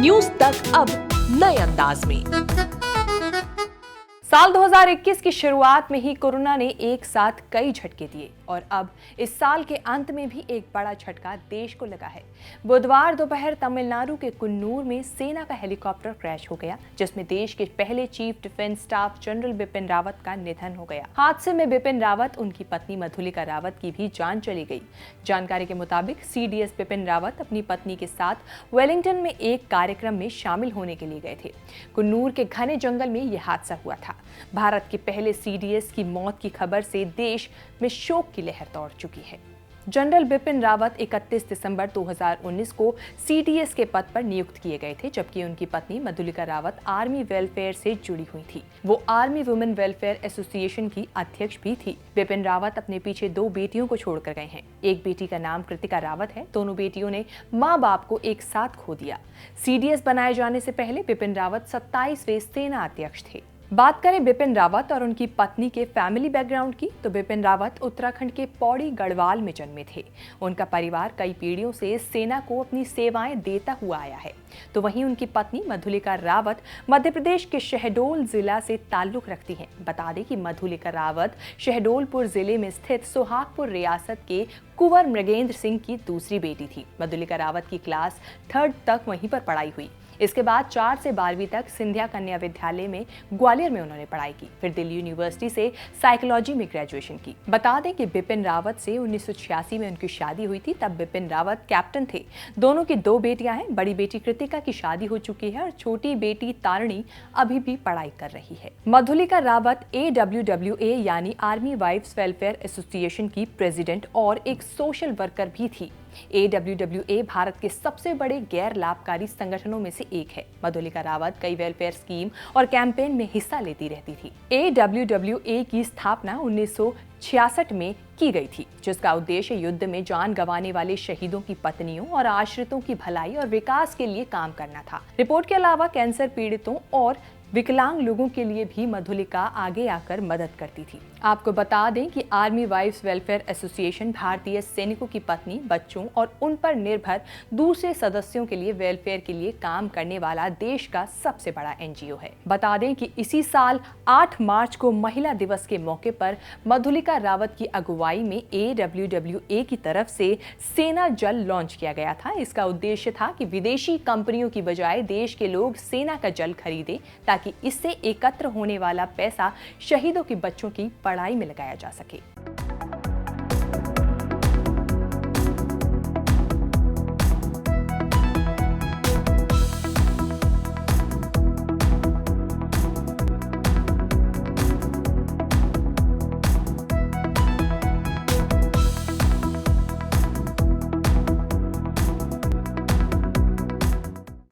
News तक अब नए अंदाज में। साल 2021 की शुरुआत में ही कोरोना ने एक साथ कई झटके दिए और अब इस साल के अंत में भी एक बड़ा झटका देश को लगा है। बुधवार दोपहर तमिलनाडु के कुन्नूर में सेना का हेलीकॉप्टर क्रैश हो गया, जिसमें देश के पहले chief defence staff general Bipin Rawat का निधन हो गया। हादसे में बिपिन रावत, उनकी पत्नी मधुलिका रावत की भी जान चली गई। जानकारी के मुताबिक सीडीएस बिपिन रावत अपनी पत्नी के साथ वेलिंगटन में एक कार्यक्रम में शामिल होने के लिए गए थे। कुन्नूर के घने जंगल में यह हादसा हुआ था। भारत के पहले सीडीएस की मौत की खबर से देश में शोक की लहर दौड़ चुकी है। जनरल बिपिन रावत 31 दिसंबर 2019 को सीडीएस के पद पर नियुक्त किए गए थे, जबकि उनकी पत्नी मधुलिका रावत आर्मी वेलफेयर से जुड़ी हुई थी। वो आर्मी वुमेन वेलफेयर एसोसिएशन की अध्यक्ष भी थी। बिपिन रावत अपने पीछे 2 बेटियों को छोड़कर गए हैं। एक बेटी का नाम कृतिका रावत है। दोनों बेटियों ने माँ बाप को एक साथ खो दिया। सीडीएस बनाए जाने से पहले बिपिन रावत 27वें सेना अध्यक्ष थे। बात करें बिपिन रावत और उनकी पत्नी के फैमिली बैकग्राउंड की, तो बिपिन रावत उत्तराखंड के पौड़ी गढ़वाल में जन्मे थे। उनका परिवार कई पीढ़ियों से सेना को अपनी सेवाएं देता हुआ आया है। तो वहीं उनकी पत्नी मधुलिका रावत मध्य प्रदेश के शहडोल जिला से ताल्लुक रखती हैं। बता दें कि मधुलिका रावत शहडोलपुर जिले में स्थित सुहागपुर रियासत के कुंवर मृगेंद्र सिंह की दूसरी बेटी थी। मधुलिका रावत की क्लास 3rd तक वहीं पर पढ़ाई हुई। इसके बाद 4 से 12वीं तक सिंधिया कन्या विद्यालय में ग्वालियर में उन्होंने पढ़ाई की। फिर दिल्ली यूनिवर्सिटी से साइकोलॉजी में ग्रेजुएशन की। बता दें कि बिपिन रावत से 1986 में उनकी शादी हुई थी। तब बिपिन रावत कैप्टन थे। दोनों की 2 बेटियां हैं। बड़ी बेटी कृतिका की शादी हो चुकी है और छोटी बेटी तारिणी अभी भी पढ़ाई कर रही है। मधुलिका रावत AWWA यानी आर्मी वाइफ्स वेलफेयर एसोसिएशन की प्रेसिडेंट और एक सोशल वर्कर भी थी। AWWA भारत के सबसे बड़े गैर लाभकारी संगठनों में से एक है। मधुलिका रावत कई वेलफेयर स्कीम और कैंपेन में हिस्सा लेती रहती थी। AWWA की स्थापना 1966 में की गई थी, जिसका उद्देश्य युद्ध में जान गंवाने वाले शहीदों की पत्नियों और आश्रितों की भलाई और विकास के लिए काम करना था। रिपोर्ट के अलावा कैंसर पीड़ितों और विकलांग लोगों के लिए भी मधुलिका आगे आकर मदद करती थी। आपको बता दें कि आर्मी वाइफ्स वेलफेयर एसोसिएशन भारतीय सैनिकों की पत्नी, बच्चों और उन पर निर्भर दूसरे सदस्यों के लिए वेलफेयर के लिए काम करने वाला देश का सबसे बड़ा NGO है। बता दें कि इसी साल 8 मार्च को महिला दिवस के मौके पर मधुलिका रावत की अगुवाई में AWWA की तरफ से सेना जल लॉन्च किया गया था। इसका उद्देश्य था कि विदेशी कंपनियों की बजाय देश के लोग सेना का जल खरीदें, ताकि इससे एकत्र होने वाला पैसा शहीदों के बच्चों की पढ़ाई में लगाया जा सके।